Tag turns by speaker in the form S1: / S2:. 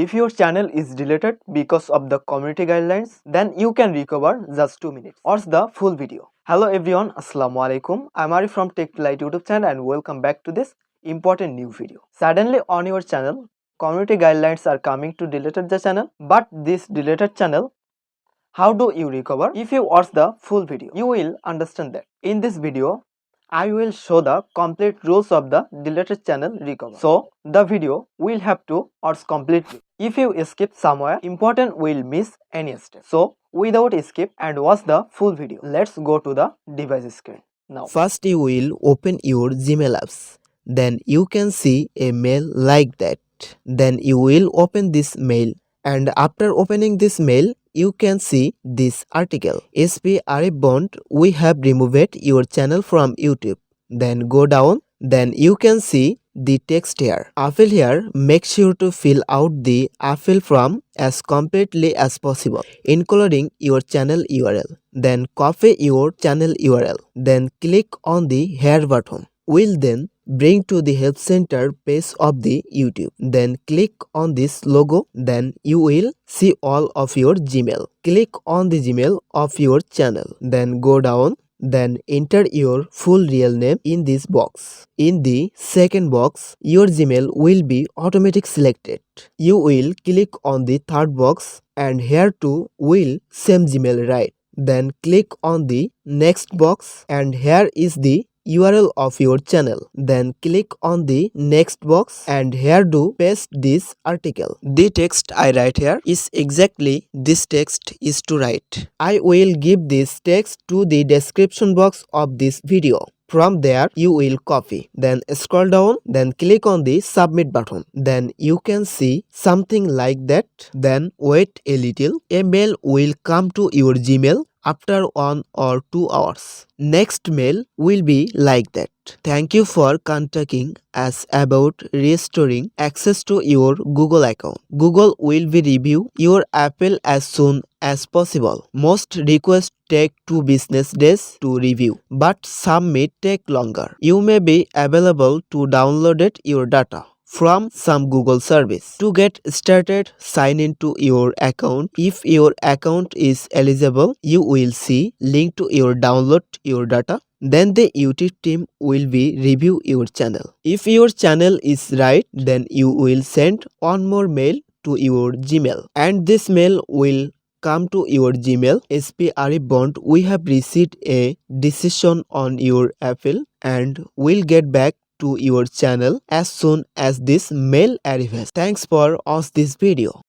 S1: If your channel is deleted because of the community guidelines, then you can recover just 2 minutes. Watch the full video. Hello everyone, Assalamu alaikum. I'm Ari from Tech Light YouTube channel and welcome back to this important new video. Suddenly on your channel, community guidelines are coming to delete the channel, but this deleted channel, how do you recover? If you watch the full video, you will understand that. In this video, I will show the complete rules of the deleted channel recover. So the video will have to watch completely. If you skip somewhere, important will miss any step. So without skip and watch the full video. Let's go to the device screen now.
S2: First you will open your Gmail apps. Then you can see a mail like that. Then you will open this mail, and after opening this mail you can see this article. SP Arif Bond, we have removed your channel from YouTube. Then go down. Then you can see the text here. Fill here, make sure to fill out the fill form as completely as possible, including your channel URL. Then copy your channel URL. Then click on the here button. Will then bring to the help center page of the YouTube. Then click on this logo. Then you will see all of your Gmail. Click on the Gmail of your channel. Then go down. Then enter your full real name in this box. In the second box, your Gmail will be automatically selected. You will click on the third box and here too will same Gmail right. Then click on the next box and here is the URL of your channel. Then click on the next box and here do paste this article. The text I write here is exactly this text is to write. I will give this text to the description box of this video. From there you will copy, then scroll down, then click on the submit button. Then you can see something like that. Then wait a little, a mail will come to your Gmail after 1 or 2 hours. Next mail will be like that. Thank you for contacting us about restoring access to your Google account. Google will be review your appeal as soon as possible. Most requests take 2 business days to review, but some may take longer. You may be available to download your data from some Google service. To get started, sign into your account. If your account is eligible, you will see link to your download your data. Then the YouTube team will be review your channel. If your channel is right, then you will send one more mail to your Gmail, and this mail will come to your Gmail. SP Arif Bond, we have received a decision on your appeal and will get back to your channel as soon as this mail arrives. Thanks for watching this video.